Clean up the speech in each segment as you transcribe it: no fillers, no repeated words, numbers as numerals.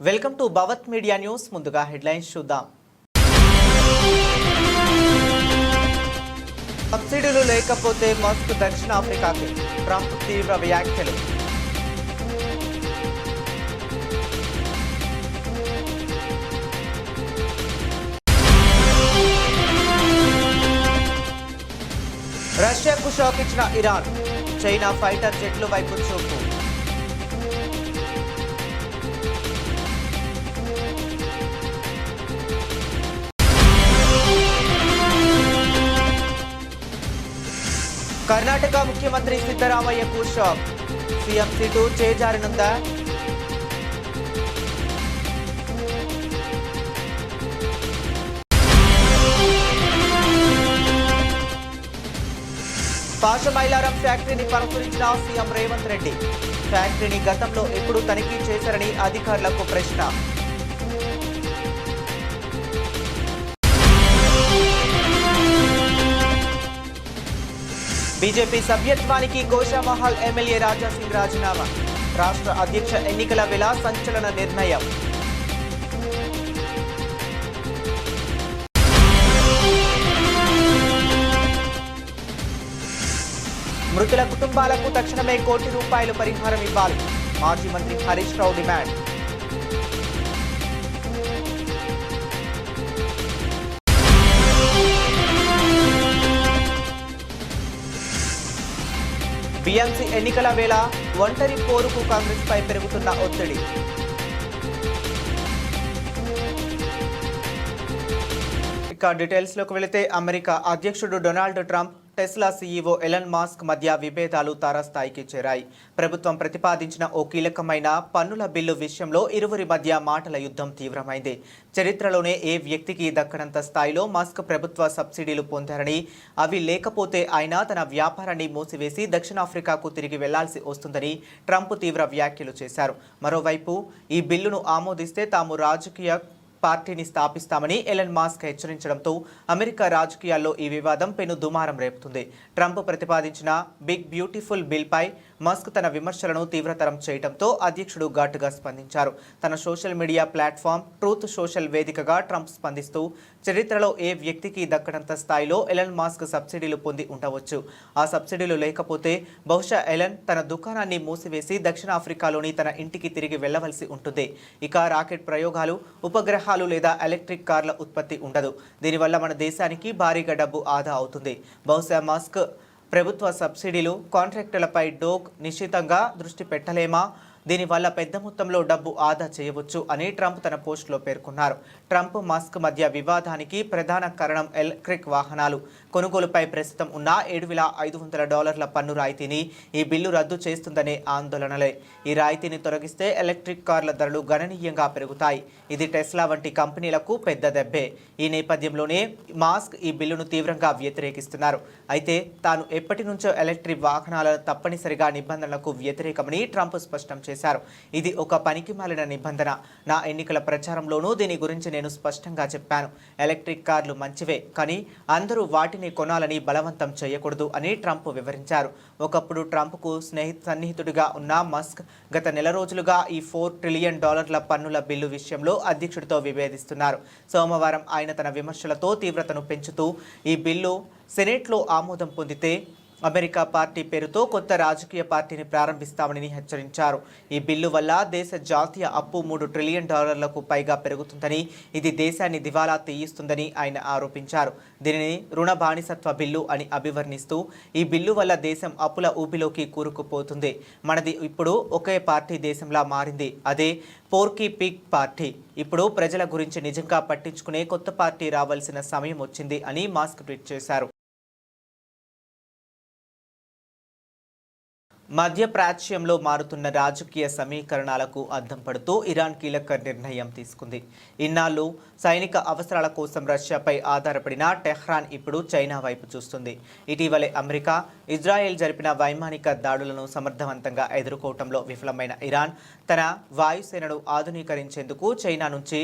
Welcome to Bhavat media news. ముందుగా headlines చూద్దాం. సబ్సిడీలు లేకపోతే మస్క్ దక్షిణాఫ్రికాకి, ట్రంప్ తీవ్ర వ్యాఖ్యలు. రష్యాకు షాక్ ఇచ్చిన ఇరాన్, చైనా ఫైటర్ జెట్లు వైపు చూపు. కర్ణాటక ముఖ్యమంత్రి సిద్ధరామయ్యకు షాక్, సీఎం సీటు చేజారనుందా? పాషమైలారం ఫ్యాక్టరీని పరిశీలించిన సీఎం రేవంత్ రెడ్డి, ఫ్యాక్టరీని గతంలో ఎప్పుడు తనిఖీ చేశారని అధికారులకు ప్రశ్న. బీజేపీ సభ్యత్వానికి గోషామహల్ ఎమ్మెల్యే రాజాసింగ్ రాజీనామా, రాష్ట్ర అధ్యక్ష ఎన్నికల వేళ సంచలన నిర్ణయం. మృతుల కుటుంబాలకు తక్షణమే ₹1 కోటి పరిహారం ఇవ్వాలి, మాజీ మంత్రి హరీష్ రావు డిమాండ్. బీఎంసీ ఎన్నికల వేళ ఒంటరి పోరుకు కాంగ్రెస్ పై పెరుగుతున్న ఒత్తిడి. ఇక డీటెయిల్స్ లోకి వెళితే, అమెరికా అధ్యక్షుడు Donald Trump, Tesla CEO Elon Musk మధ్య విభేదాలు తారాస్థాయికి చేరాయి. ప్రభుత్వం ప్రతిపాదించిన ఓ కీలకమైన పన్నుల బిల్లు విషయంలో ఇరువురి మధ్య మాటల యుద్ధం తీవ్రమైంది. చరిత్రలోనే ఏ వ్యక్తికి దక్కనంత స్థాయిలో మాస్క్ ప్రభుత్వ సబ్సిడీలు పొందారని, అవి లేకపోతే ఆయన తన వ్యాపారాన్ని మూసివేసి దక్షిణాఫ్రికాకు తిరిగి వెళ్లాల్సి వస్తుందని ట్రంప్ తీవ్ర వ్యాఖ్యలు చేశారు. మరోవైపు ఈ బిల్లును ఆమోదిస్తే తాము రాజకీయ పార్టీని స్థాపిస్తామని ఎలన్ మాస్క్ హెచ్చరించడంతో అమెరికా రాజకీయాల్లో ఈ వివాదం పెను దుమారం రేపుతుంది. ట్రంప్ ప్రతిపాదించిన బిగ్ బ్యూటిఫుల్ బిల్పై మస్క్ తన విమర్శలను తీవ్రతరం చేయడంతో అధ్యక్షుడు ఘాటుగా స్పందించారు. తన social media platform truth social వేదికగా ట్రంప్ స్పందిస్తూ, చరిత్రలో ఏ వ్యక్తికి దక్కనంత స్థాయిలో ఎలన్ మాస్క్ సబ్సిడీలు పొంది ఉండవచ్చు. ఆ సబ్సిడీలు లేకపోతే బహుశా ఎలన్ తన దుకాణాన్ని మూసివేసి దక్షిణాఫ్రికాలోని తన ఇంటికి తిరిగి వెళ్లవలసి ఉంటుంది. ఇక రాకెట్ ప్రయోగాలు, ఉపగ్రహాలు లేదా ఎలక్ట్రిక్ కార్ల ఉత్పత్తి ఉండదు. దీనివల్ల మన దేశానికి భారీగా డబ్బు ఆదా అవుతుంది. బహుశా మాస్క్ ప్రభుత్వ సబ్సిడీలు, కాంట్రాక్టులపై డోగ్ నిశ్చితంగా దృష్టి పెట్టలేమా? దీనివల్ల పెద్ద మొత్తంలో డబ్బు ఆదా చేయవచ్చు అని ట్రంప్ తన పోస్టులో పేర్కొన్నారు. ట్రంప్ మాస్క్ మధ్య వివాదానికి ప్రధాన కారణం ఎలక్ట్రిక్ వాహనాలు కొనుగోలుపై ప్రస్తుతం ఉన్న $7,500 పన్ను రాయితీని ఈ బిల్లు రద్దు చేస్తుందనే ఆందోళనలే. ఈ రాయితీని తొలగిస్తే ఎలక్ట్రిక్ కార్ల ధరలు గణనీయంగా పెరుగుతాయి. ఇది టెస్లా వంటి కంపెనీలకు పెద్ద దెబ్బే. ఈ నేపథ్యంలోనే మాస్క్ ఈ బిల్లును తీవ్రంగా వ్యతిరేకిస్తున్నారు. అయితే తాను ఎప్పటి నుంచో ఎలక్ట్రిక్ వాహనాల తప్పనిసరిగా నిబంధనలకు వ్యతిరేకమని ట్రంప్ స్పష్టం చేశారు. ఇది ఒక పనికిమాలిన నిబంధన. నా ఎన్నికల ప్రచారంలోనూ దీని గురించి నేను స్పష్టంగా చెప్పాను. ఎలక్ట్రిక్ కార్లు మంచివే, కానీ అందరూ వాటిని కొనాలని బలవంతం చేయకూడదు అని ట్రంప్ వివరించారు. ఒకప్పుడు ట్రంప్కు సన్నిహితుడిగా ఉన్న మస్క్ గత నెల రోజులుగా ఈ $4 ట్రిలియన్ పన్నుల బిల్లు విషయంలో అధ్యక్షుడితో విభేదిస్తున్నారు. సోమవారం ఆయన తన విమర్శలతో తీవ్రతను పెంచుతూ, ఈ బిల్లు సెనేట్లో ఆమోదం పొందితే అమెరికా పార్టీ పేరుతో కొత్త రాజకీయ పార్టీని ప్రారంభిస్తామని హెచ్చరించారు. ఈ బిల్లు వల్ల దేశ జాతీయ అప్పు $3 ట్రిలియన్ పైగా పెరుగుతుందని, ఇది దేశాన్ని దివాలా తీయిస్తుందని ఆయన ఆరోపించారు. దీనిని రుణ బానిసత్వ బిల్లు అని అభివర్ణిస్తూ, ఈ బిల్లు వల్ల దేశం అప్పుల ఊబిలోకి కూరుకుపోతుంది. మనది ఇప్పుడు ఒకే పార్టీ దేశంలా మారింది, అదే పోర్కీ పిగ్ పార్టీ. ఇప్పుడు ప్రజల గురించి నిజంగా పట్టించుకునే కొత్త పార్టీ రావాల్సిన సమయం వచ్చింది అని మాస్క్ ట్వీట్ చేశారు. మధ్యప్రాచ్యంలో మారుతున్న రాజకీయ సమీకరణాలకు అద్దం పడుతూ ఇరాన్ కీలక నిర్ణయం తీసుకుంది. ఇన్నాళ్ళు సైనిక అవసరాల కోసం రష్యాపై ఆధారపడిన టెహ్రాన్ ఇప్పుడు చైనా వైపు చూస్తుంది. ఇటీవలే అమెరికా, ఇజ్రాయెల్ జరిపిన వైమానిక దాడులను సమర్థవంతంగా ఎదుర్కోవడంలో విఫలమైన ఇరాన్ తన వాయుసేనను ఆధునీకరించేందుకు చైనా నుంచి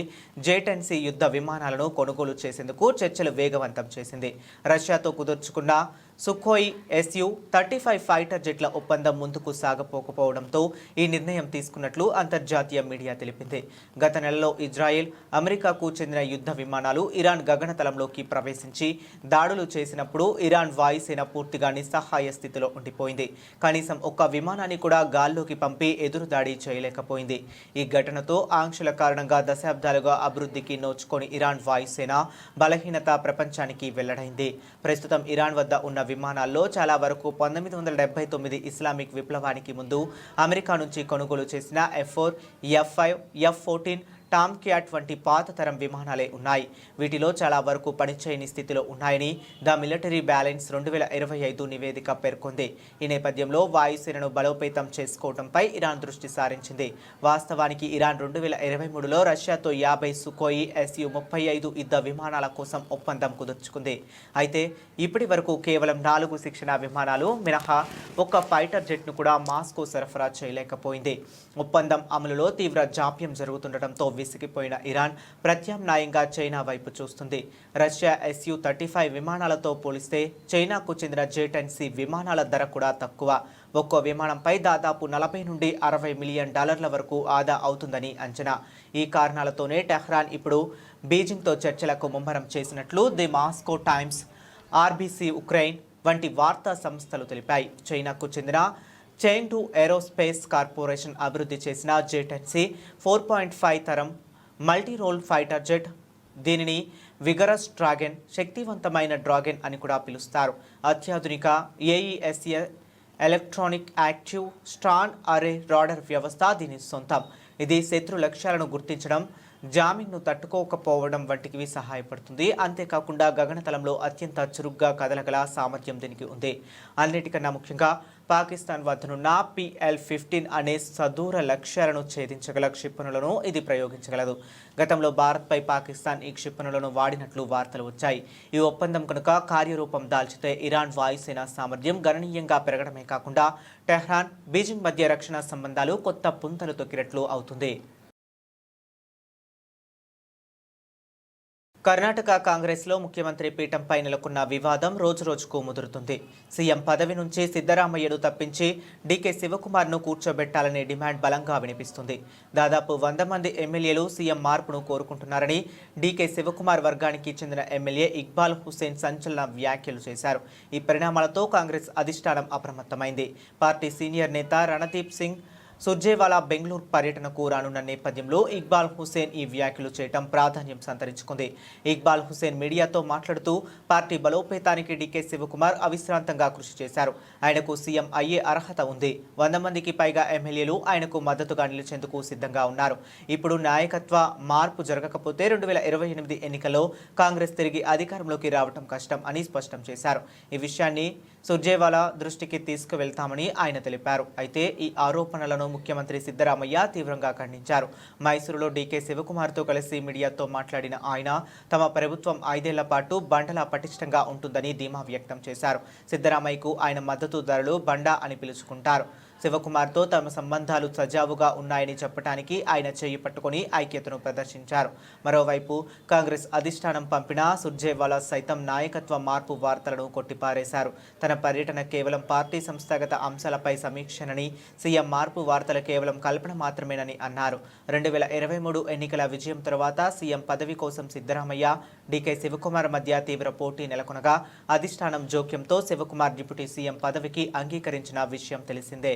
J-10C యుద్ధ విమానాలను కొనుగోలు చేసేందుకు చర్చలు వేగవంతం చేసింది. రష్యాతో కుదుర్చుకున్న సుఖోయి Su-35 ఫైటర్ జెట్ల ఒప్పందం ముందుకు సాగపోకపోవడంతో ఈ నిర్ణయం తీసుకున్నట్లు అంతర్జాతీయ మీడియా తెలిపింది. గత నెలలో ఇజ్రాయెల్, అమెరికాకు చెందిన యుద్ధ విమానాలు ఇరాన్ గగనతలంలోకి ప్రవేశించి దాడులు చేసినప్పుడు ఇరాన్ వాయుసేన పూర్తిగా నిస్సహాయ స్థితిలో ఉండిపోయింది. కనీసం ఒక్క విమానాన్ని కూడా గాల్లోకి పంపి ఎదురుదాడి చేయలేకపోయింది. ఈ ఘటనతో ఆంక్షల కారణంగా దశాబ్దాలుగా అభివృద్ధికి నోచుకొని ఇరాన్ వాయుసేన బలహీనత ప్రపంచానికి వెల్లడైంది. ప్రస్తుతం ఇరాన్ వద్ద ఉన్న విమానాల్లో చాలా వరకు 1979 ఇస్లామిక్ విప్లవానికి ముందు అమెరికా నుంచి కొనుగోలు చేసిన F4, F5, F14 Tom cat వంటి పాత తరం విమానాలే ఉన్నాయి. వీటిలో చాలా వరకు పనిచేయని స్థితిలో ఉన్నాయని ద మిలిటరీ బ్యాలెన్స్ 2025 నివేదిక పేర్కొంది. ఈ నేపథ్యంలో వాయుసేనను బలోపేతం చేసుకోవడంపై ఇరాన్ దృష్టి సారించింది. వాస్తవానికి ఇరాన్ 2023లో రష్యాతో 50 సుఖోయి Su-35 యుద్ధ విమానాల కోసం ఒప్పందం కుదుర్చుకుంది. అయితే ఇప్పటి వరకు కేవలం 4 శిక్షణ విమానాలు మినహా ఒక్క ఫైటర్ జెట్ను కూడా మాస్కో సరఫరా చేయలేకపోయింది. ఒప్పందం అమలులో తీవ్ర జాప్యం జరుగుతుండటంతో విసిగిపోయిన ఇరాన్ ప్రత్యామ్నాయంగా చైనా వైపు చూస్తుంది. రష్యా Su-35 విమానాలతో పోలిస్తే చైనాకు చెందిన J-10C విమానాల ధర కూడా తక్కువ. ఒక్కో విమానంపై దాదాపు 40 నుండి $60 మిలియన్ వరకు ఆదా అవుతుందని అంచనా. ఈ కారణాలతోనే టెహ్రాన్ ఇప్పుడు బీజింగ్తో చర్చలకు ముమ్మరం చేసినట్లు the Moscow times, RBC Ukraine వంటి వార్తా సంస్థలు తెలిపాయి. చైనాకు చెందిన చైంగ్డు ఏరోస్పేస్ కార్పొరేషన్ అభివృద్ధి చేసిన J-10C 4.5 తరం మల్టీ రోల్ ఫైటర్ జెట్. దీనిని విగరస్ డ్రాగన్, శక్తివంతమైన డ్రాగన్ అని కూడా పిలుస్తారు. అత్యాధునిక AESA ఎలక్ట్రానిక్ యాక్టివ్ స్టాన్ అరే రాడర్ వ్యవస్థ దీని సొంతం. ఇది శత్రు లక్ష్యాలను గుర్తించడం, జామింగ్ను తట్టుకోకపోవడం వంటివి సహాయపడుతుంది. అంతేకాకుండా గగనతలంలో అత్యంత చురుగ్గా కదలగల సామర్థ్యం దీనికి ఉంది. అన్నిటికన్నా ముఖ్యంగా పాకిస్తాన్ వద్దనున్న PL-15 అనే సదూర లక్ష్యాలను ఛేదించగల క్షిపణులను ఇది ప్రయోగించగలదు. గతంలో భారత్పై పాకిస్తాన్ ఈ క్షిపణులను వాడినట్లు వార్తలు వచ్చాయి. ఈ ఒప్పందం కనుక కార్యరూపం దాల్చితే ఇరాన్ వాయుసేన సామర్థ్యం గణనీయంగా పెరగడమే కాకుండా టెహ్రాన్, బీజింగ్ మధ్య రక్షణ సంబంధాలు కొత్త పుంతలు తొక్కినట్లు అవుతుంది. కర్ణాటక కాంగ్రెస్లో ముఖ్యమంత్రి పీఠంపై నెలకొన్న వివాదం రోజురోజుకు ముదురుతుంది. సీఎం పదవి నుంచి సిద్ధరామయ్యను తప్పించి డీకే శివకుమార్ను కూర్చోబెట్టాలనే డిమాండ్ బలంగా వినిపిస్తుంది. దాదాపు 100 మంది ఎమ్మెల్యేలు సీఎం మార్పును కోరుకుంటున్నారని డీకే శివకుమార్ వర్గానికి చెందిన ఎమ్మెల్యే ఇక్బాల్ హుసేన్ సంచలన వ్యాఖ్యలు చేశారు. ఈ పరిణామాలతో కాంగ్రెస్ అధిష్టానం అప్రమత్తమైంది. పార్టీ సీనియర్ నేత రణదీప్ సింగ్ సుర్జేవాలా బెంగళూరు పర్యటనకు రానున్న నేపథ్యంలో ఇక్బాల్ హుసేన్ ఈ వ్యాఖ్యలు చేయడం ప్రాధాన్యం సంతరించుకుంది. ఇక్బాల్ హుసేన్ మీడియాతో మాట్లాడుతూ పార్టీ బలోపేతానికి డీకే శివకుమార్ అవిశ్రాంతంగా కృషి చేశారు. ఆయనకు సీఎం అయ్యే అర్హత ఉంది. 100 మందికి పైగా ఎమ్మెల్యేలు ఆయనకు మద్దతుగా నిలిచేందుకు సిద్ధంగా ఉన్నారు. ఇప్పుడు నాయకత్వ మార్పు జరగకపోతే 2028 ఎన్నికల్లో కాంగ్రెస్ తిరిగి అధికారంలోకి రావడం కష్టం అని స్పష్టం చేశారు. ఈ విషయాన్ని సుర్జేవాలా దృష్టికి తీసుకువెళ్తామని ఆయన తెలిపారు. అయితే ఈ ఆరోపణలను ముఖ్యమంత్రి సిద్ధరామయ్య తీవ్రంగా ఖండించారు. మైసూరులో డీకే శివకుమార్తో కలిసి మీడియాతో మాట్లాడిన ఆయన తమ ప్రభుత్వం 5 ఏళ్ల పాటు బండలా పటిష్టంగా ఉంటుందని ధీమా వ్యక్తం చేశారు. సిద్ధరామయ్యకు ఆయన మద్దతుదారులు బండా అని పిలుచుకుంటారు. శివకుమార్తో తమ సంబంధాలు సజావుగా ఉన్నాయని చెప్పడానికి ఆయన చేయి పట్టుకుని ఐక్యతను ప్రదర్శించారు. మరోవైపు కాంగ్రెస్ అధిష్టానం పంపిన సుర్జేవాలా సైతం నాయకత్వ మార్పు వార్తలను కొట్టిపారేశారు. తన పర్యటన కేవలం పార్టీ సంస్థాగత అంశాలపై సమీక్షనని, సీఎం మార్పు వార్తలు కేవలం కల్పన మాత్రమేనని అన్నారు. 2023 ఎన్నికల విజయం తర్వాత సీఎం పదవి కోసం సిద్ధరామయ్య, డీకే శివకుమార్ మధ్య తీవ్ర పోటీ నెలకొనగా అధిష్టానం జోక్యంతో శివకుమార్ డిప్యూటీ సీఎం పదవికి అంగీకరించిన విషయం తెలిసిందే.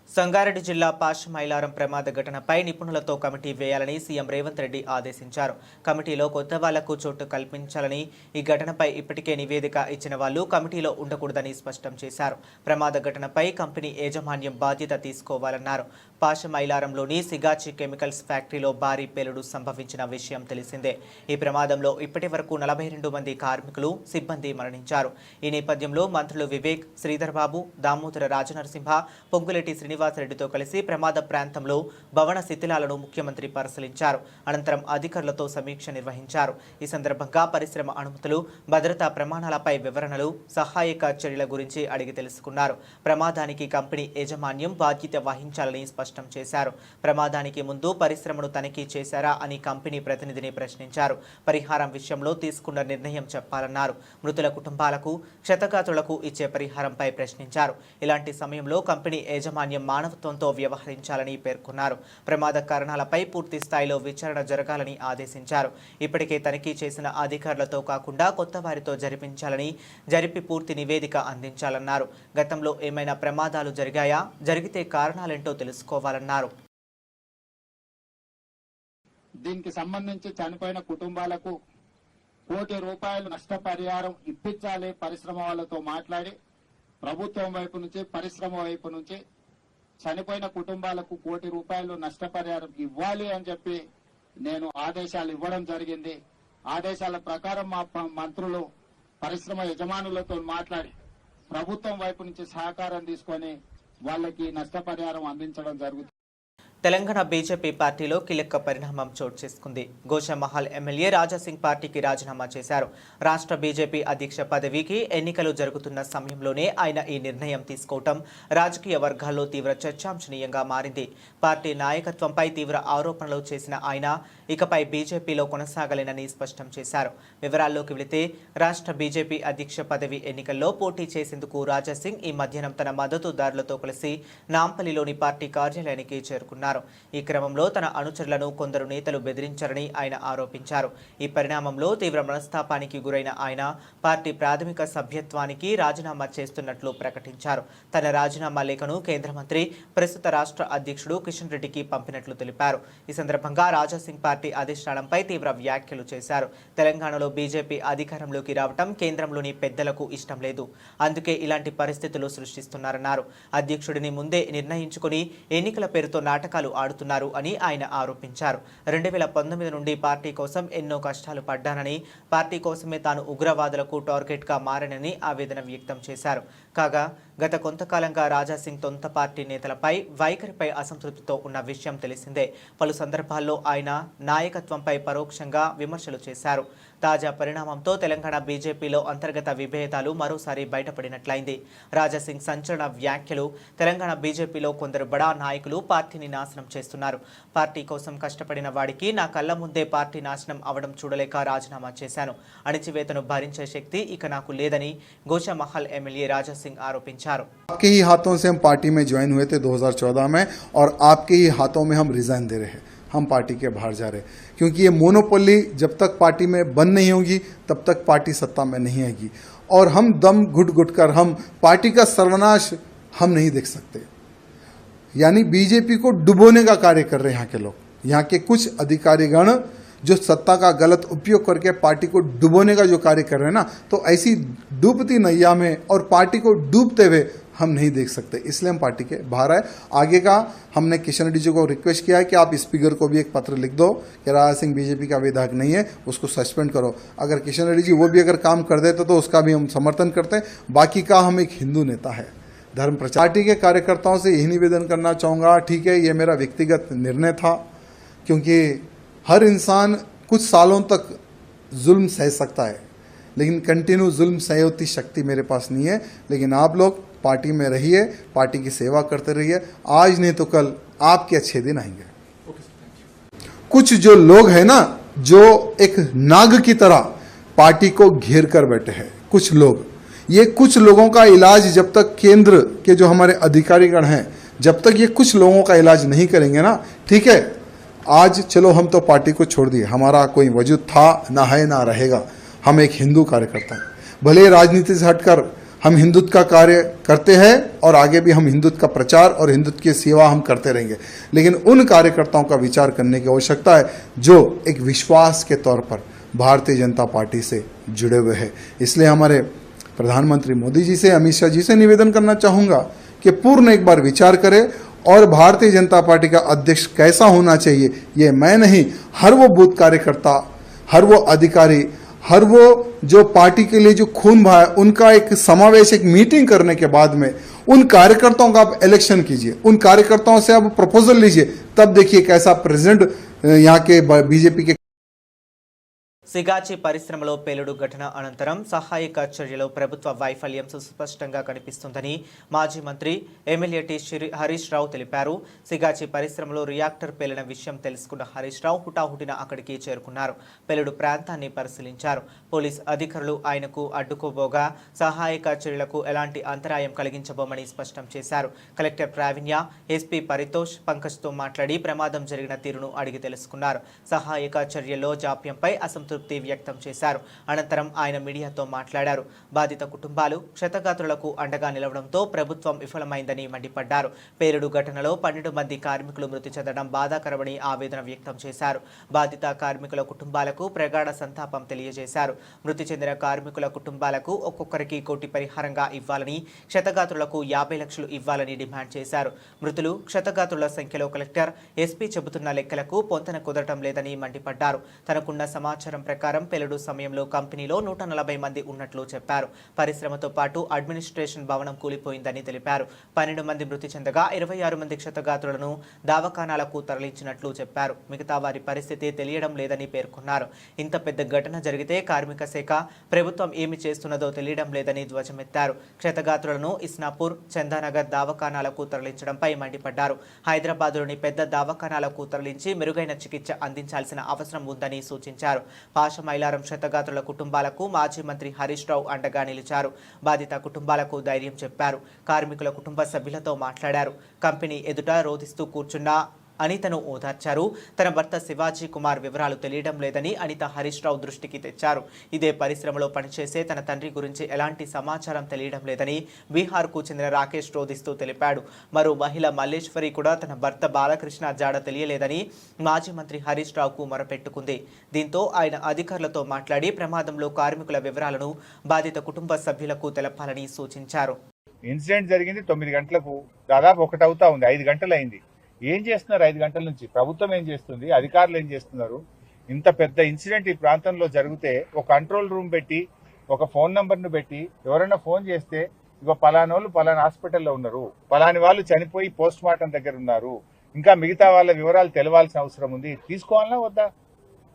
సంగారెడ్డి జిల్లా పాషమైలారం ప్రమాద ఘటనపై నిపుణులతో కమిటీ వేయాలని సీఎం రేవంత్ రెడ్డి ఆదేశించారు. కమిటీలో కొత్త వాళ్లకు చోటు కల్పించాలని, ఈ ఘటనపై ఇప్పటికే నివేదిక ఇచ్చిన వాళ్లు కమిటీలో ఉండకూడదని స్పష్టం చేశారు. ప్రమాద ఘటనపై కంపెనీ యాజమాన్యం బాధ్యత తీసుకోవాలన్నారు. పాషమైలారంలోని సిగాచి కెమికల్స్ ఫ్యాక్టరీలో భారీ పేలుడు సంభవించిన విషయం తెలిసిందే. ఈ ప్రమాదంలో ఇప్పటి వరకు 42 మంది కార్మికులు, సిబ్బంది మరణించారు. ఈ నేపథ్యంలో మంత్రులు వివేక్, శ్రీధర్ బాబు, దామోదర రాజనరసింహ, పొంగులేటి శ్రీనివాస్ శ్రీనివాసరెడ్డితో కలిసి ప్రమాద ప్రాంతంలో భవన శిథిలాలను ముఖ్యమంత్రి పరిశీలించారు. అనంతరం అధికారులతో సమీక్ష నిర్వహించారు. ఈ సందర్భంగా పరిశ్రమ అనుమతులు, భద్రతా ప్రమాణాలపై వివరణలు, సహాయక చర్యల గురించి అడిగి తెలుసుకున్నారు. ప్రమాదానికి కంపెనీ యాజమాన్యం బాధ్యత వహించాలని స్పష్టం చేశారు. ప్రమాదానికి ముందు పరిశ్రమను తనిఖీ చేశారా అని కంపెనీ ప్రతినిధిని ప్రశ్నించారు. పరిహారం విషయంలో తీసుకున్న నిర్ణయం చెప్పాలన్నారు. మృతుల కుటుంబాలకు, క్షతగాత్రులకు ఇచ్చే పరిహారంపై ప్రశ్నించారు. ఇలాంటి సమయంలో కంపెనీ యాజమాన్యం మానవత్వంతో వ్యవహరించాలని పేర్కొన్నారు. ప్రమాద కారణాలపై పూర్తి స్థాయిలో విచారణ జరగాలని ఆదేశించారు. ఇప్పటికే తనిఖీ చేసిన అధికారులతో కాకుండా కొత్త వారితో జరిపి పూర్తి నివేదిక అందించాలన్నారు. గతంలో ఏమైనా ప్రమాదాలు జరిగాయా, జరిగితే కారణాలేంటో తెలుసుకోవాలన్నారు. దీనికి సంబంధించి చనిపోయిన కుటుంబాలకు ₹1 నష్టపరిహారం ఇప్పించాలి. పరిశ్రమ వాళ్ళతో మాట్లాడి ప్రభుత్వం వైపు నుంచి, పరిశ్రమ వైపు నుంచి చనిపోయిన కుటుంబాలకు ₹1 నష్టపరిహారం ఇవ్వాలి అని చెప్పి నేను ఆదేశాలు ఇవ్వడం జరిగింది. ఆదేశాల ప్రకారం మా మంత్రులు పరిశ్రమ యజమానులతో మాట్లాడి ప్రభుత్వం వైపు నుంచి సహకారం తీసుకొని వాళ్ళకి నష్టపరిహారం అందించడం జరుగుతుంది. తెలంగాణ బీజేపీ పార్టీలో కీలక పరిణామం చోటు చేసుకుంది. గోషామహల్ ఎమ్మెల్యే రాజాసింగ్ పార్టీకి రాజీనామా చేశారు. రాష్ట్ర బీజేపీ అధ్యక్ష పదవికి ఎన్నికలు జరుగుతున్న సమయంలోనే ఆయన ఈ నిర్ణయం తీసుకోవటం రాజకీయ వర్గాల్లో తీవ్ర చర్చాంశనీయంగా మారింది. పార్టీ నాయకత్వంపై తీవ్ర ఆరోపణలు చేసిన ఆయన ఇకపై బీజేపీలో కొనసాగలేనని స్పష్టం చేశారు. వివరాల్లోకి వెళితే రాష్ట్ర బీజేపీ అధ్యక్ష పదవి ఎన్నికల్లో పోటీ చేసేందుకు రాజాసింగ్ ఈ మధ్యాహ్నం తన మద్దతుదారులతో కలిసి నాంపల్లిలోని పార్టీ కార్యాలయానికి చేరుకున్నారు. ఈ క్రమంలో తన అనుచరులను కొందరు నేతలు బెదిరించారని ఆయన ఆరోపించారు. ఈ పరిణామంలో తీవ్ర మనస్తాపానికి గురైన ఆయన పార్టీ ప్రాథమిక సభ్యత్వానికి రాజీనామా చేస్తున్నట్లు ప్రకటించారు. తన రాజీనామా లేఖను కేంద్ర మంత్రి, ప్రస్తుత రాష్ట్ర అధ్యక్షుడు కిషన్ రెడ్డికి పంపినట్లు తెలిపారు. ఈ సందర్భంగా రాజాసింగ్ పార్టీ అధిష్టానంపై తీవ్ర వ్యాఖ్యలు చేశారు. తెలంగాణలో బీజేపీ అధికారంలోకి రావటం కేంద్రంలోని పెద్దలకు ఇష్టం లేదు, అందుకే ఇలాంటి పరిస్థితులు సృష్టిస్తున్నారన్నారు. అధ్యక్షుడిని ముందే నిర్ణయించుకుని ఎన్నికల పేరుతో నాటకాలు ఆడుతున్నారు అని ఆయన ఆరోపించారు. 2019 నుండి పార్టీ కోసం ఎన్నో కష్టాలు పడ్డానని, పార్టీ కోసమే తాను ఉగ్రవాదులకు టార్గెట్ గా మారనని ఆవేదన వ్యక్తం చేశారు. కాగా గత కొంతకాలంగా రాజాసింగ్ సొంత పార్టీ నేతలపై వైఖరిపై అసంతృప్తితో ఉన్న విషయం తెలిసిందే. పలు సందర్భాల్లో ఆయన నాయకత్వంపై పరోక్షంగా విమర్శలు చేశారు. తాజా పరిణామంతో తెలంగాణ బీజేపీలో అంతర్గత విభేదాలు మరోసారి బయటపడినట్లయింది. రాజాసింగ్ సంచలన వ్యాఖ్యలు తెలంగాణ బీజేపీలో కొందరు బడా నాయకులు పార్టీని నాశనం చేస్తున్నారు. పార్టీ కోసం కష్టపడిన వాడికి నా కళ్ళ ముందే పార్టీ నాశనం అవడం చూడలేక రాజీనామా చేశాను. అణిచివేతను భరించే శక్తి ఇక నాకు లేదని గోషామహల్ ఎమ్మెల్యే రాజాసింగ్ ఆరోపించారు. आपके ही हाथों से हम पार्टी में ज्वाइन हुए थे 2014 में और आपके ही हाथों में हम रिजाइन दे रहे हैं, हम पार्टी के बाहर जा रहे हैं, क्योंकि ये मोनोपोली जब तक पार्टी में बंद नहीं होगी तब तक पार्टी सत्ता में नहीं आएगी और हम दम घुट कर हम पार्टी का सर्वनाश हम नहीं देख सकते। यानी बीजेपी को डुबोने का कार्य कर रहे हैं यहाँ के लोग, यहाँ के कुछ अधिकारीगण जो सत्ता का गलत उपयोग करके पार्टी को डुबोने का जो कार्य कर रहे हैं ना, तो ऐसी डूबती नैया में और पार्टी को डूबते हुए हम नहीं देख सकते, इसलिए हम पार्टी के बाहर आए। आगे का हमने किशन रेड्डी जी को रिक्वेस्ट किया है कि आप स्पीकर को भी एक पत्र लिख दो कि राजा सिंह बीजेपी का विधायक नहीं है, उसको सस्पेंड करो। अगर किशन रेड्डी जी वो भी अगर काम कर देते तो उसका भी हम समर्थन करते हैं। बाकी का हम एक हिंदू नेता है, धर्म प्रचार। पार्टी के कार्यकर्ताओं से यही निवेदन करना चाहूँगा, ठीक है ये मेरा व्यक्तिगत निर्णय था, क्योंकि हर इंसान कुछ सालों तक जुल्म सह सकता है, लेकिन कंटिन्यू जुल्म सह होती शक्ति मेरे पास नहीं है। लेकिन आप लोग पार्टी में रहिए, पार्टी की सेवा करते रहिए, आज नहीं तो कल आपके अच्छे दिन आएंगे। कुछ जो लोग हैं ना, जो एक नाग की तरह पार्टी को घेर कर बैठे हैं, कुछ लोग, ये कुछ लोगों का इलाज जब तक केंद्र के जो हमारे अधिकारीगण हैं, जब तक ये कुछ लोगों का इलाज नहीं करेंगे ना, ठीक है, आज चलो हम तो पार्टी को छोड़ दिए, हमारा कोई वजूद था ना है ना रहेगा। हम एक हिंदू कार्यकर्ता हैं, भले राजनीति से हटकर हम हिंदुत्व का कार्य करते हैं और आगे भी हम हिंदुत्व का प्रचार और हिंदुत्व की सेवा हम करते रहेंगे, लेकिन उन कार्यकर्ताओं का विचार करने की आवश्यकता है जो एक विश्वास के तौर पर भारतीय जनता पार्टी से जुड़े हुए हैं। इसलिए हमारे प्रधानमंत्री मोदी जी से, अमित शाह जी से निवेदन करना चाहूँगा कि पूर्ण एक बार विचार करें और भारतीय जनता पार्टी का अध्यक्ष कैसा होना चाहिए ये मैं नहीं, हर वो बूथ कार्यकर्ता, हर वो अधिकारी, हर वो जो पार्टी के लिए जो खून बहा है उनका एक समावेश, एक मीटिंग करने के बाद में उन कार्यकर्ताओं का आप इलेक्शन कीजिए, उन कार्यकर्ताओं से आप प्रपोजल लीजिए, तब देखिए कैसा प्रेसिडेंट यहाँ के बीजेपी के। సిగాచి పరిశ్రమలో పేలుడు ఘటన అనంతరం సహాయక చర్యలో ప్రభుత్వ వైఫల్యం సుస్పష్టంగా కనిపిస్తుందని మాజీ మంత్రి ఎమ్మెల్యే టి హరీష్ రావు తెలిపారు. సిగాచి పరిశ్రమలో రియాక్టర్ పేలిన విషయం తెలుసుకున్న హరీష్ రావు హుటాహుటిన అక్కడికి చేరుకున్నారు. పేలుడు ప్రాంతాన్ని పరిశీలించారు. పోలీస్ అధికారులు ఆయనకు అడ్డుకోబోగా సహాయక చర్యలకు ఎలాంటి అంతరాయం కలిగించబోమని స్పష్టం చేశారు. కలెక్టర్ ప్రావీణ్య, ఎస్పీ పరితోష్ పంకజ్తో మాట్లాడి ప్రమాదం జరిగిన తీరును అడిగి తెలుసుకున్నారు. సహాయక చర్యల్లో జాప్యంపై అసంతృప్తి వ్యక్తం చేశారు. అనంతరం ఆయన మీడియాతో మాట్లాడారు. బాధిత కుటుంబాలు క్షతగాత్రులకు అండగా నిలవడంతో ప్రభుత్వం విఫలమైందని మండిపడ్డారు. పేలుడు ఘటనలో 12 మంది కార్మికులు మృతి చెందడం బాధాకరమని ఆవేదన వ్యక్తం చేశారు. బాధిత కార్మికుల కుటుంబాలకు ప్రగాఢ సంతాపం తెలియజేశారు. మృతి చెందిన కార్మికుల కుటుంబాలకు ఒక్కొక్కరికి కోటి పరిహారంగా ఇవ్వాలని, క్షతగాత్రులకు 50 లక్షలు ఇవ్వాలని డిమాండ్ చేశారు. మృతులు క్షతగాత్రుల సంఖ్యలో కలెక్టర్, ఎస్పీ చెబుతున్న లెక్కలకు పొంతన కుదరటం లేదని మండిపడ్డారు. తనకున్న సమాచారం ప్రకారం పేలుడు సమయంలో కంపెనీలో 140 మంది ఉన్నట్లు చెప్పారు. పరిశ్రమతో పాటు అడ్మినిస్ట్రేషన్ భవనం కూలిపోయిందని తెలిపారు. 12 మంది మృతి చెందగా 26 మంది క్షతగాత్రులను దవాఖానాలకు తరలించినట్లు చెప్పారు. మిగతా వారి పరిస్థితి తెలియడం లేదని పేర్కొన్నారు. ఇంత పెద్ద ఘటన జరిగితే కార్మిక శాఖ ప్రభుత్వం ఏమి చేస్తున్నదో తెలియడం లేదని ధ్వజమెత్తారు. క్షతగాత్రులను ఇస్నాపూర్, చందానగర్ దవాఖానాలకు తరలించడంపై మండిపడ్డారు. హైదరాబాద్లోని పెద్ద దవాఖానాలకు తరలించి మెరుగైన చికిత్స అందించాల్సిన అవసరం ఉందని సూచించారు. పాషమైలారం క్షతగాత్రుల కుటుంబాలకు మాజీ మంత్రి హరీష్ రావు అండగా నిలిచారు. బాధిత కుటుంబాలకు ధైర్యం చెప్పారు. కార్మికుల కుటుంబ సభ్యులతో మాట్లాడారు. కంపెనీ ఎదుట రోధిస్తూ కూర్చున్న అనితను ఓదార్చారు. తన భర్త శివాజీ కుమార్ వివరాలు తెలియడం లేదని అనిత హరీష్ రావు దృష్టికి తెచ్చారు. ఇదే పరిశ్రమలో పనిచేసే తన తండ్రి గురించి ఎలాంటి సమాచారం తెలియడం లేదని బీహార్కు చెందిన రాకేష్ రోధిస్తూ తెలిపాడు. మరో మహిళ మల్లేశ్వరి కూడా తన భర్త బాలకృష్ణ జాడ తెలియలేదని మాజీ మంత్రి హరీష్ రావుకు మొరపెట్టుకుంది. దీంతో ఆయన అధికారులతో మాట్లాడి ప్రమాదంలో కార్మికుల వివరాలను బాధిత కుటుంబ సభ్యులకు తెలపాలని సూచించారు. ఇన్సిడెంట్ జరిగింది 9 గంటలకు, దాదాపు 1 అవుతా ఉంది, 5 గంటలు అయింది. ఏం చేస్తున్నారు 5 గంటల నుంచి? ప్రభుత్వం ఏం చేస్తుంది? అధికారులు ఏం చేస్తున్నారు? ఇంత పెద్ద ఇన్సిడెంట్ ఈ ప్రాంతంలో జరిగితే ఒక కంట్రోల్ రూమ్ పెట్టి, ఒక ఫోన్ నంబర్ను పెట్టి, ఎవరైనా ఫోన్ చేస్తే ఇగో పలానోళ్ళు పలానా హాస్పిటల్లో ఉన్నారు, పలాని వాళ్ళు చనిపోయి పోస్ట్ మార్టం దగ్గర ఉన్నారు, ఇంకా మిగతా వాళ్ళ వివరాలు తెలవాల్సిన అవసరం ఉంది, తీసుకోవాలన్నా వద్దా?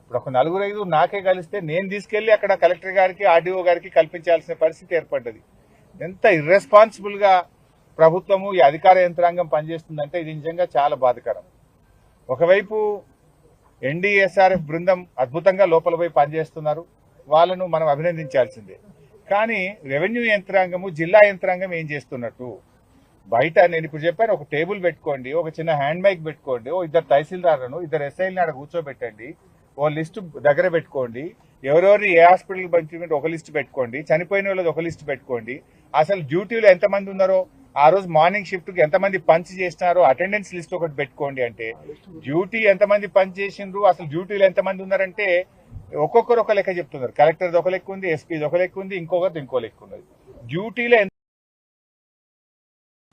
ఇప్పుడు ఒక 4-5 నాకే కలిస్తే నేను తీసుకెళ్లి అక్కడ కలెక్టర్ గారికి, ఆర్డీఓ గారికి కల్పించాల్సిన పరిస్థితి ఏర్పడ్డది. ఎంత ఇర్రెస్పాన్సిబుల్ గా ప్రభుత్వము, ఈ అధికార యంత్రాంగం పనిచేస్తుందంటే ఇది నిజంగా చాలా బాధాకరం. ఒకవైపు ఎన్డీఎస్ఆర్ఎఫ్ బృందం అద్భుతంగా లోపల పోయి పనిచేస్తున్నారు, వాళ్ళను మనం అభినందించాల్సిందే. కానీ రెవెన్యూ యంత్రాంగము, జిల్లా యంత్రాంగం ఏం చేస్తున్నట్టు? బయట నేను ఇప్పుడు చెప్పాను, ఒక టేబుల్ పెట్టుకోండి, ఒక చిన్న హ్యాండ్ మైక్ పెట్టుకోండి, ఓ 2 తహసీల్దార్లను 2 ఎస్ఐలను ఆడ కూర్చోబెట్టండి, ఓ లిస్టు దగ్గర పెట్టుకోండి, ఎవరెవరు ఏ హాస్పిటల్ పంపించమంటే ఒక లిస్టు పెట్టుకోండి, చనిపోయిన వాళ్ళది ఒక లిస్టు పెట్టుకోండి, అసలు డ్యూటీలో ఎంతమంది ఉన్నారో, ఆ రోజు మార్నింగ్ షిఫ్ట్ కి ఎంతమంది పంచ్ చేసినారో అటెండెన్స్ లిస్ట్ ఒకటి పెట్టుకోండి. అంటే డ్యూటీ ఎంతమంది పంచ్ చేసిండ్రు, అసలు డ్యూటీలో ఎంతమంది ఉన్నారంటే ఒక్కొక్కరు ఒక లెక్క చెప్తున్నారు. కలెక్టర్ది ఒక లెక్క ఉంది, ఎస్పీది ఒక లెక్క ఉంది, ఇంకొకరిది ఇంకో లెక్క ఉన్నది. డ్యూటీలో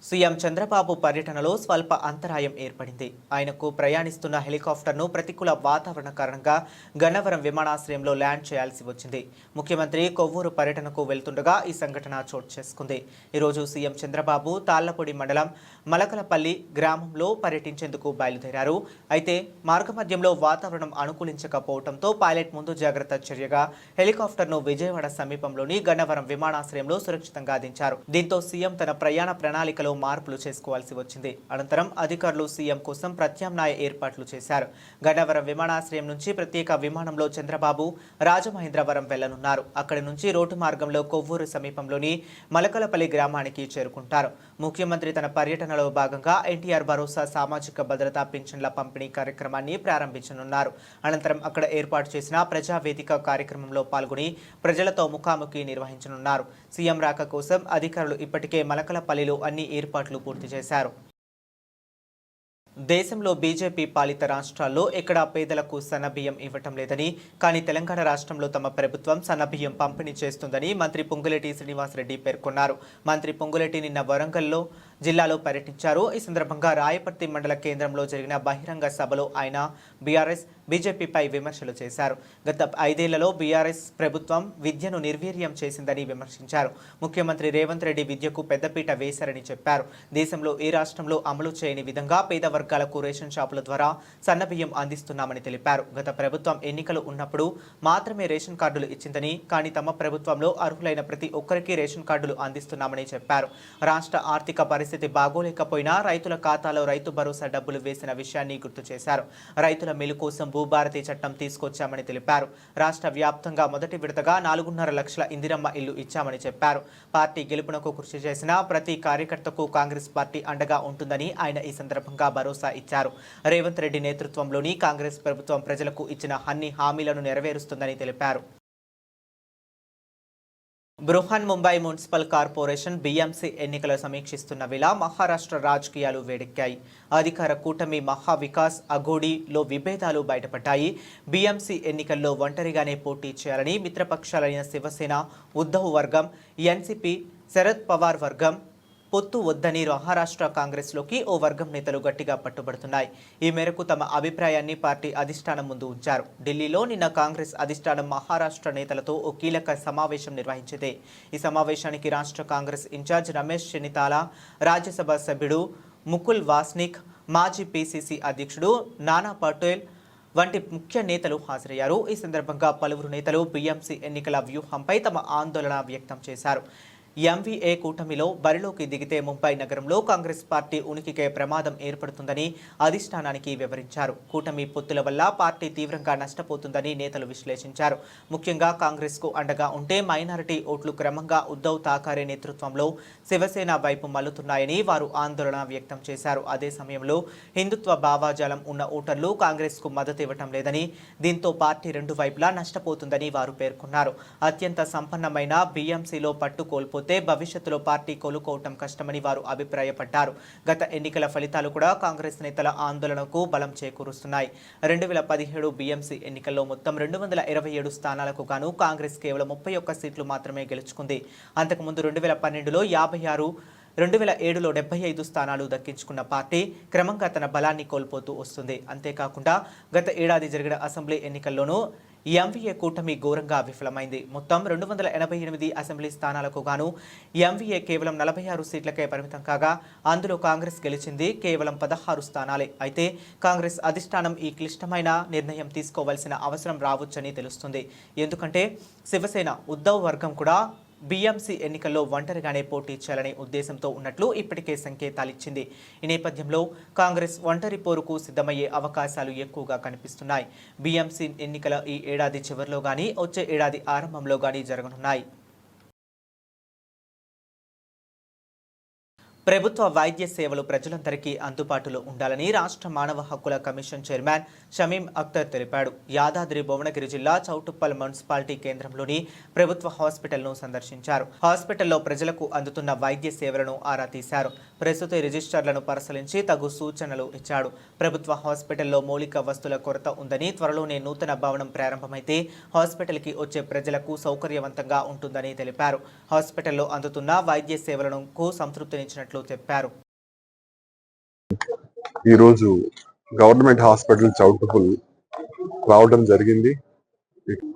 సీఎం చంద్రబాబు పర్యటనలో స్వల్ప అంతరాయం ఏర్పడింది. ఆయనకు ప్రయాణిస్తున్న హెలికాప్టర్ను ప్రతికూల వాతావరణ కారణంగా గన్నవరం విమానాశ్రయంలో ల్యాండ్ చేయాల్సి వచ్చింది. ముఖ్యమంత్రి కొవ్వూరు పర్యటనకు వెళ్తుండగా ఈ సంఘటన చోటు చేసుకుంది. ఈరోజు సీఎం చంద్రబాబు తాళ్లపొడి మండలం మలకలపల్లి గ్రామంలో పర్యటించేందుకు బయలుదేరారు. అయితే మార్గమధ్యంలో వాతావరణం అనుకూలించకపోవడంతో పైలట్ ముందు జాగ్రత్త చర్యగా హెలికాప్టర్ను విజయవాడ సమీపంలోని గన్నవరం విమానాశ్రయంలో సురక్షితంగా దించారు. దీంతో సీఎం తన ప్రయాణ ప్రణాళికలో మార్పులు చేసుకోవాల్సి వచ్చింది. అనంతరం అధికారులు సీఎం కోసం ప్రత్యామ్నాయ ఏర్పాట్లు చేశారు. గన్నవరం విమానాశ్రయం నుంచి ప్రత్యేక విమానంలో చంద్రబాబు రాజమహేంద్రవరం వెళ్లనున్నారు. అక్కడి నుంచి రోడ్డు మార్గంలో కొవ్వూరు సమీపంలోని మలకలపల్లి గ్రామానికి చేరుకుంటారు. ముఖ్యమంత్రి తన పర్యటనలో భాగంగా ఎన్టీఆర్ భరోసా సామాజిక భద్రతా పింఛన్ల పంపిణీ కార్యక్రమాన్ని ప్రారంభించనున్నారు. అనంతరం అక్కడ ఏర్పాటు చేసిన ప్రజావేదిక కార్యక్రమంలో పాల్గొని ప్రజలతో ముఖాముఖి నిర్వహించనున్నారు. సీఎం రాక కోసం అధికారులు ఇప్పటికే మలకలపల్లిలో అన్ని ఏర్పాట్లు పూర్తి చేశారు. దేశంలో బీజేపీ పాలిత రాష్ట్రాల్లో ఎక్కడా పేదలకు సన్నబియ్యం ఇవ్వటం లేదని, కానీ తెలంగాణ రాష్ట్రంలో తమ ప్రభుత్వం సన్నబియ్యం పంపిణీ చేస్తుందని మంత్రి పొంగులేటి శ్రీనివాసరెడ్డి పేర్కొన్నారు. మంత్రి పొంగులేటి నిన్న వరంగల్లో జిల్లాలో పర్యటించారు. ఈ సందర్భంగా రాయపర్తి మండల కేంద్రంలో జరిగిన బహిరంగ సభలో ఆయన బీఆర్ఎస్ బీజేపీపై విమర్శలు చేశారు. గత 5 ఏళ్లలో బీఆర్ఎస్ ప్రభుత్వం విద్యను నిర్వీర్యం చేసిందని విమర్శించారు. ముఖ్యమంత్రి రేవంత్ రెడ్డి విద్యకు పెద్దపీట వేశారని చెప్పారు. దేశంలో ఏ రాష్ట్రంలో అమలు చేయని విధంగా పేద వర్గాలకు రేషన్ షాపుల ద్వారా సన్నబియ్యం అందిస్తున్నామని తెలిపారు. గత ప్రభుత్వం ఎన్నికలు ఉన్నప్పుడు మాత్రమే రేషన్ కార్డులు ఇచ్చిందని, కానీ తమ ప్రభుత్వంలో అర్హులైన ప్రతి ఒక్కరికి రేషన్ కార్డులు అందిస్తున్నామని చెప్పారు. రాష్ట్ర ఆర్థిక పరిస్థితి బాగోలేకపోయినా రైతుల ఖాతాలో రైతు భరోసా డబ్బులు వేసిన విషయాన్ని గుర్తు చేశారు. రైతుల మేలు కోసం భూభారతి చట్టం తీసుకొచ్చామని తెలిపారు. రాష్ట్ర వ్యాప్తంగా మొదటి విడతగా 4.5 లక్షల ఇందిరమ్మ ఇల్లు ఇచ్చామని చెప్పారు. పార్టీ గెలుపునకు కృషి చేసిన ప్రతి కార్యకర్తకు కాంగ్రెస్ పార్టీ అండగా ఉంటుందని ఆయన ఈ సందర్భంగా భరోసా ఇచ్చారు. రేవంత్ రెడ్డి నేతృత్వంలోని కాంగ్రెస్ ప్రభుత్వం ప్రజలకు ఇచ్చిన అన్ని హామీలను నెరవేరుస్తుందని తెలిపారు. Brihan Mumbai municipal corporation BMC ఎన్నికల సమీక్షిస్తున్న వేళ మహారాష్ట్ర రాజకీయాలు వేడెక్కాయి. అధికార కూటమి మహా వికాస్ అఘోడీలో విభేదాలు బయటపడ్డాయి. బీఎంసీ ఎన్నికల్లో ఒంటరిగానే పోటీ చేయాలని మిత్రపక్షాలైన శివసేన, ఉద్ధవ్ వర్గం, ఎన్సీపీ, శరద్ పవార్ వర్గం పొత్తు వద్దని మహారాష్ట్ర కాంగ్రెస్లోకి ఓ వర్గం నేతలు గట్టిగా పట్టుబడుతున్నాయి. ఈ మేరకు తమ అభిప్రాయాన్ని పార్టీ అధిష్టానం ముందు ఉంచారు. ఢిల్లీలో నిన్న కాంగ్రెస్ అధిష్టానం మహారాష్ట్ర నేతలతో ఓ కీలక సమావేశం నిర్వహించింది. ఈ సమావేశానికి రాష్ట్ర కాంగ్రెస్ ఇన్ఛార్జ్ రమేష్ చెన్నితాల, రాజ్యసభ సభ్యుడు ముకుల్ వాస్నిక్, మాజీ పీసీసీ అధ్యక్షుడు నానా పటేల్ వంటి ముఖ్య నేతలు హాజరయ్యారు. ఈ సందర్భంగా పలువురు నేతలు బీఎంసీ ఎన్నికల వ్యూహంపై తమ ఆందోళన వ్యక్తం చేశారు. ఎంవీఏ కూటమిలో బరిలోకి దిగితే ముంబై నగరంలో కాంగ్రెస్ పార్టీ ఉనికికే ప్రమాదం ఏర్పడుతుందని అధిష్టానానికి వివరించారు. కూటమి పొత్తుల వల్ల పార్టీ తీవ్రంగా నష్టపోతుందని నేతలు విశ్లేషించారు. ముఖ్యంగా కాంగ్రెస్కు అండగా ఉంటే మైనారిటీ ఓట్లు క్రమంగా ఉద్ధవ్ ఠాకరే నేతృత్వంలో శివసేన వైపు మల్లుతున్నాయని వారు ఆందోళన వ్యక్తం చేశారు. అదే సమయంలో హిందుత్వ భావాజాలం ఉన్న ఓటర్లు కాంగ్రెస్కు మద్దతు ఇవ్వటం లేదని, దీంతో పార్టీ రెండు వైపులా నష్టపోతుందని వారు పేర్కొన్నారు. అత్యంత సంపన్నమైన బీఎంసీలో పట్టు కోల్పోతే భవిష్యత్తులో పార్టీ కోలుకోవటం కష్టమని వారు అభిప్రాయపడ్డారు. గత ఎన్నికల ఫలితాలు కూడా కాంగ్రెస్ నేతల ఆందోళనకు బలం చేకూరుస్తున్నాయి. 2017 బీఎంసీ ఎన్నికల్లో మొత్తం 227 స్థానాలకు గాను కాంగ్రెస్ కేవలం 31 సీట్లు మాత్రమే గెలుచుకుంది. అంతకుముందు 2012లో 56, 2007లో 75 స్థానాలు దక్కించుకున్న పార్టీ క్రమంగా తన బలాన్ని కోల్పోతూ వస్తుంది. అంతేకాకుండా గత ఏడాది జరిగిన అసెంబ్లీ ఎన్నికల్లోనూ ఎంవీఏ కూటమి ఘోరంగా విఫలమైంది. మొత్తం 288 అసెంబ్లీ స్థానాలకు గాను ఎంవీఏ కేవలం 46 సీట్లకే పరిమితం కాగా అందులో కాంగ్రెస్ గెలిచింది కేవలం 16 స్థానాలే. అయితే కాంగ్రెస్ అధిష్టానం ఈ క్లిష్టమైన నిర్ణయం తీసుకోవాల్సిన అవసరం రావచ్చని తెలుస్తుంది. ఎందుకంటే శివసేన, ఉద్ధవ్ వర్గం కూడా బీఎంసీ ఎన్నికల్లో ఒంటరిగానే పోటీ చేయాలనే ఉద్దేశంతో ఉన్నట్లు ఇప్పటికే సంకేతాలిచ్చింది. ఈ నేపథ్యంలో కాంగ్రెస్ ఒంటరి పోరుకు సిద్ధమయ్యే అవకాశాలు ఎక్కువగా కనిపిస్తున్నాయి. బీఎంసీ ఎన్నికల ఈ ఏడాది చివరిలో గానీ వచ్చే ఏడాది ఆరంభంలో గానీ జరగనున్నాయి. ప్రభుత్వ వైద్య సేవలు ప్రజలందరికీ అందుబాటులో ఉండాలని రాష్ట్ర మానవ హక్కుల కమిషన్ చైర్మన్ షమీం అఖ్తర్ తెలిపాడు. యాదాద్రి భువనగిరి జిల్లా చౌటుప్పల్ మున్సిపాలిటీ కేంద్రంలోని ప్రభుత్వ హాస్పిటల్ను సందర్శించారు. హాస్పిటల్లో ప్రజలకు అందుతున్న వైద్య సేవలను ఆరా తీశారు. ప్రస్తుత రిజిస్టర్లను పరిశీలించి తగు సూచనలు ఇచ్చాడు. ప్రభుత్వ హాస్పిటల్లో మౌలిక వస్తువుల కొరత ఉందని, త్వరలోనే నూతన భవనం ప్రారంభమైతే హాస్పిటల్కి వచ్చే ప్రజలకు సౌకర్యవంతంగా ఉంటుందని తెలిపారు. హాస్పిటల్లో అందుతున్న వైద్య సేవలకు సంతృప్తినిచ్చినట్లు చెప్పారు. ఈరోజు గవర్నమెంట్ హాస్పిటల్ చౌటుప్పల్ రావడం జరిగింది.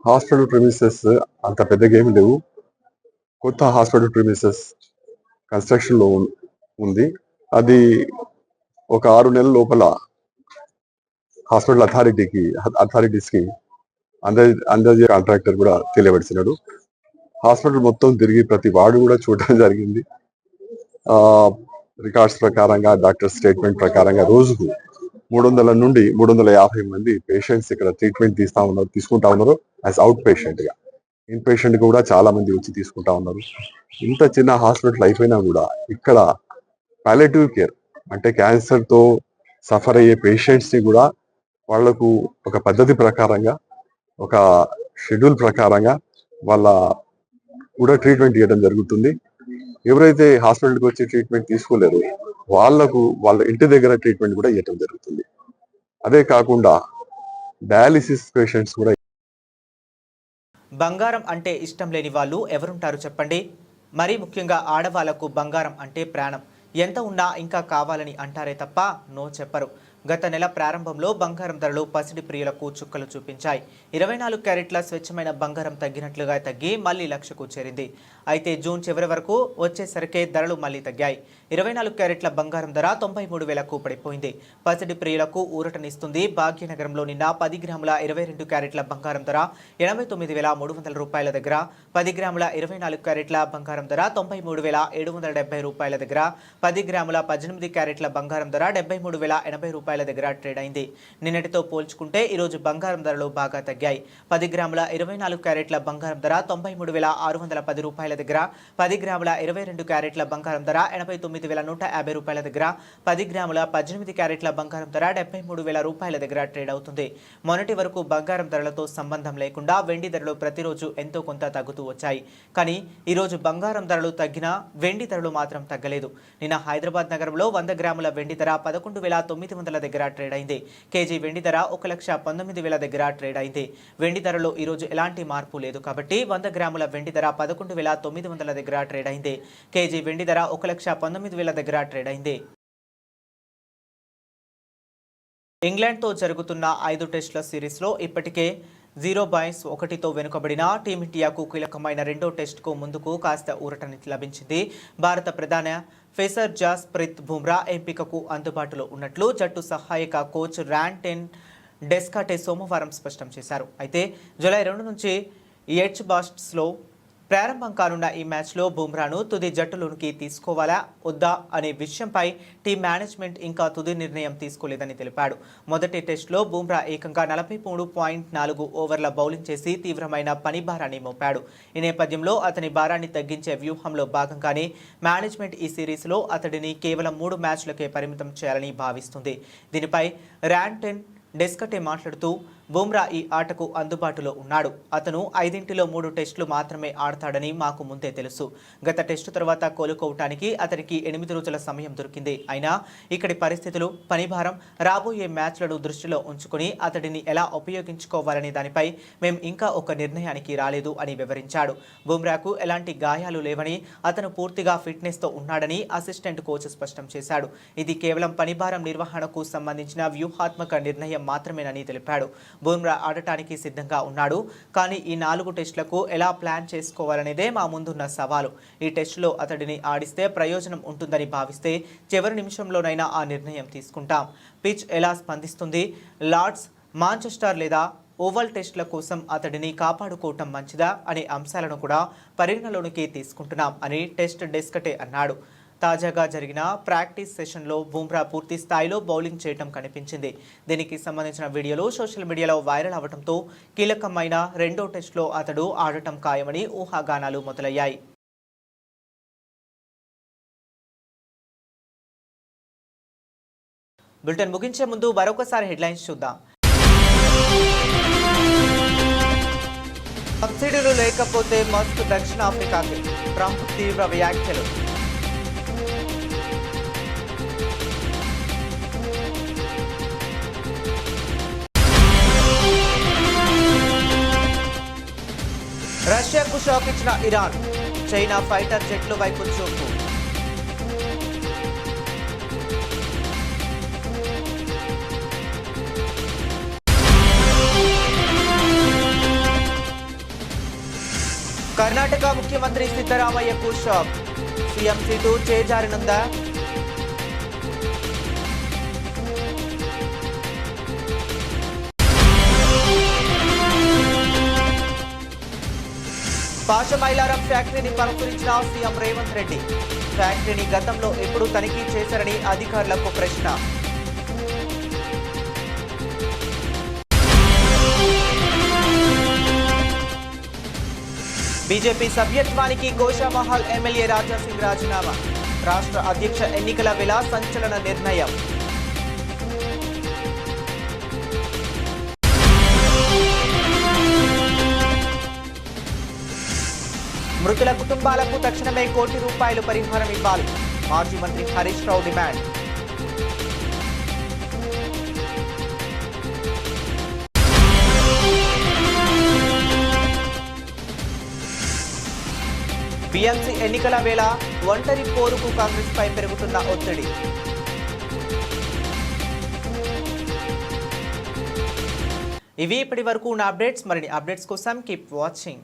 హాస్పిటల్ ప్రిమిసెస్ అంత పెద్దగా ఏమి లేవు. కొత్త హాస్పిటల్ ప్రిమిసెస్ కన్స్ట్రక్షన్ లో ఉంది. అది ఒక 6 నెలల లోపల హాస్పిటల్ అథారిటీస్ కి అందజే కాంట్రాక్టర్ కూడా తెలియబడిసినాడు. హాస్పిటల్ మొత్తం తిరిగి ప్రతి వార్డు కూడా చూడడం జరిగింది. రికార్డ్స్ ప్రకారంగా, డాక్టర్ స్టేట్మెంట్ ప్రకారంగా రోజుకు 300 నుండి 350 మంది పేషెంట్స్ ఇక్కడ ట్రీట్మెంట్ తీసుకుంటా ఉన్నారు యాజ్ అవుట్ పేషెంట్ గా. ఇన్ పేషెంట్ కూడా చాలా మంది వచ్చి తీసుకుంటా ఉన్నారు. ఇంత చిన్న హాస్పిటల్ అయిపోయినా కూడా ఇక్కడ పాలియేటివ్ కేర్ అంటే క్యాన్సర్ తో సఫర్ అయ్యే పేషెంట్స్ ని కూడా వాళ్లకు ఒక పద్ధతి ప్రకారంగా, ఒక షెడ్యూల్ ప్రకారంగా వాళ్ళ కూడా ట్రీట్మెంట్ ఇవ్వడం జరుగుతుంది. ఎవరైతే హాస్పిటల్కి వచ్చి ట్రీట్మెంట్ తీసుకోలేరు వాళ్ళ ఇంటి దగ్గర ట్రీట్మెంట్ కూడా ఇవ్వడం జరుగుతుంది. అదే కాకుండా డయాలిసిస్ పేషెంట్స్ కూడా. బంగారం అంటే ఇష్టం లేని వాళ్ళు ఎవరుంటారు చెప్పండి? మరీ ముఖ్యంగా ఆడవాళ్లకు బంగారం అంటే ప్రాణం. ఎంత ఉన్నా ఇంకా కావాలని అంటారే తప్ప నో చెప్పరు. గత నెల ప్రారంభంలో బంగారం ధరలు పసిడి ప్రియులకు చుక్కలు చూపించాయి. 24 క్యారెట్ల స్వచ్ఛమైన బంగారం తగ్గినట్లుగా తగ్గి మళ్లీ లక్షకు చేరింది. అయితే జూన్ చివరి వరకు వచ్చేసరికే ధరలు మళ్లీ తగ్గాయి. 24 క్యారెట్ల బంగారం ధర 93,000కు పడిపోయింది. పసిడి ప్రియులకు ఊరటనిస్తుంది. భాగ్యనగరంలో నిన్న 10 గ్రాముల 22 క్యారెట్ల బంగారం ధర 89,300 రూపాయల దగ్గర, 10 గ్రాముల 24 క్యారెట్ల బంగారం ధర 93,770 రూపాయల దగ్గర, 10 గ్రాముల 18 క్యారెట్ల బంగారం ధర 73,080 రూపాయల దగ్గర ట్రేడ్ అయింది. నిన్నటితో పోల్చుకుంటే ఈరోజు బంగారం ధరలు బాగా తగ్గాయి. 10 గ్రాముల 24 క్యారెట్ల బంగారం ధర 93,610 రూపాయల దగ్గర, 10 గ్రాముల 22 క్యారెట్ల బంగారం ధర 89,150 రూపాయల దగ్గర, 10 గ్రాముల 18 క్యారెట్ల బంగారం ధర 73,000 రూపాయల దగ్గర ట్రేడ్ అవుతుంది. మొన్నటి వరకు బంగారం ధరలతో సంబంధం లేకుండా వెండి ధరలు ప్రతిరోజు ఎంతో కొంత తగ్గుతూ వచ్చాయి. కానీ ఈరోజు బంగారం ధరలు తగ్గినా వెండి ధరలు మాత్రం తగ్గలేదు. నిన్న హైదరాబాద్ నగరంలో 100 గ్రాముల వెండి ధర 11,900 దగ్గర ట్రేడ్ అయింది. కేజీ వెండి ధర 1,19,000 దగ్గర ట్రేడ్ అయింది. వెండి ధరలో ఈరోజు ఎలాంటి మార్పు లేదు కాబట్టి 100 గ్రాముల వెండి ధర 11,900 దగ్గర ట్రేడ్ అయింది. కేజీ వెండి ధర 1,19,000 దగ్గర ట్రేడ్ అయింది. ఇంగ్లాండ్తో జరుగుతున్న 5 టెస్టుల సిరీస్లో ఇప్పటికే 0-1తో వెనుకబడిన టీమిండియాకు కీలకమైన రెండో టెస్టుకు ముందుకు కాస్త ఊరటని లభించింది. భారత ప్రధాన పేసర్ జస్ప్రీత్ బుమ్రా ఎంపికకు అందుబాటులో ఉన్నట్లు జట్టు సహాయక కోచ్ ర్యాన్ డెస్కాటే సోమవారం స్పష్టం చేశారు. అయితే జూలై 2 నుంచి ఎడ్జ్బాస్టన్లో ప్రారంభం కానున్న ఈ మ్యాచ్లో బుమ్రాను తుది జట్టులోనికి తీసుకోవాలా వద్దా అనే విషయంపై టీం మేనేజ్మెంట్ ఇంకా తుది నిర్ణయం తీసుకోలేదని తెలిపాడు. మొదటి టెస్టులో బుమ్రా ఏకంగా 43.4 ఓవర్ల బౌలింగ్ చేసి తీవ్రమైన పని భారాన్ని మోపాడు. ఈ నేపథ్యంలో అతని భారాన్ని తగ్గించే వ్యూహంలో భాగంగానే మేనేజ్మెంట్ ఈ సిరీస్లో అతడిని కేవలం 3 మ్యాచ్లకే పరిమితం చేయాలని భావిస్తుంది. దీనిపై ర్యాన్ డెస్కటే మాట్లాడుతూ బుమ్రా ఈ ఆటకు అందుబాటులో ఉన్నాడు. అతను 5లో 3 టెస్టులు మాత్రమే ఆడతాడని మాకు ముందే తెలుసు. గత టెస్టు తర్వాత కోలుకోవటానికి అతనికి 8 రోజుల సమయం దొరికింది. అయినా ఇక్కడి పరిస్థితులు, పనిభారం, రాబోయే మ్యాచ్లను దృష్టిలో ఉంచుకుని అతడిని ఎలా ఉపయోగించుకోవాలనే దానిపై మేం ఇంకా ఒక నిర్ణయానికి రాలేదు అని వివరించాడు. బుమ్రాకు ఎలాంటి గాయాలు లేవని, అతను పూర్తిగా ఫిట్నెస్తో ఉన్నాడని అసిస్టెంట్ కోచ్ స్పష్టం చేశాడు. ఇది కేవలం పనిభారం నిర్వహణకు సంబంధించిన వ్యూహాత్మక నిర్ణయం మాత్రమేనని తెలిపాడు. బుమ్రా ఆడటానికి సిద్ధంగా ఉన్నాడు. కానీ ఈ 4 టెస్టులకు ఎలా ప్లాన్ చేసుకోవాలనేదే మా ముందున్న సవాలు. ఈ టెస్టులో అతడిని ఆడిస్తే ప్రయోజనం ఉంటుందని భావిస్తే చివరి నిమిషంలోనైనా ఆ నిర్ణయం తీసుకుంటాం. పిచ్ ఎలా స్పందిస్తుంది, లార్డ్స్, మాంచెస్టర్ లేదా ఓవల్ టెస్టుల కోసం అతడిని కాపాడుకోవటం మంచిదా అనే అంశాలను కూడా పరిగణలోనికి తీసుకుంటున్నాం అని టెస్ట్ డెస్కటే అన్నాడు. తాజాగా జరిగిన ప్రాక్టీస్ సెషన్లో బుమ్రా పూర్తి స్థాయిలో బౌలింగ్ చేయడం కనిపించింది. దీనికి సంబంధించిన వీడియోలు సోషల్ మీడియాలో వైరల్ అవడంతో కీలకమైన రెండో టెస్టులో అతడు ఆడటం ఖాయమని ఊహాగానాలు మొదలయ్యాయి. బులెటిన్ ముగించే ముందు మరొకసారి హెడ్లైన్స్ చూద్దాం. సబ్సిడీలు లేకపోతే మస్క్ దక్షిణాఫ్రికాకి, ట్రంప్ తీవ్ర వ్యాఖ్యలు. రష్యాకు షాక్ ఇచ్చిన ఇరాన్, చైనా ఫైటర్ జెట్లు వైపు చూపు. కర్ణాటక ముఖ్యమంత్రి సిద్ధరామయ్యకు షాక్, సీఎం సీటు చేజారినుందా? పాషమైలారం ఫ్యాక్టరీని పరిశీలించిన సీఎం రేవంత్ రెడ్డి, ఫ్యాక్టరీని గతంలో ఎప్పుడు తనిఖీ చేశారని అధికారులకు ప్రశ్న. బీజేపీ సభ్యత్వానికి గోషామహల్ ఎమ్మెల్యే రాజాసింగ్ రాజీనామా, రాష్ట్ర అధ్యక్ష ఎన్నికల వేళ సంచలన నిర్ణయం. మృతుల కుటుంబాలకు తక్షణమే ₹1 కోటి పరిహారం ఇవ్వాలి, మాజీ మంత్రి హరీష్ రావు డిమాండ్. జీఎంసీ ఎన్నికల వేళ ఒంటరి పోరుకు కాంగ్రెస్ పై పెరుగుతున్న ఒత్తిడి. ఇవి ఇప్పటి వరకు ఉన్న అప్డేట్స్. మరిన్ని అప్డేట్స్ కోసం కీప్ వాచింగ్.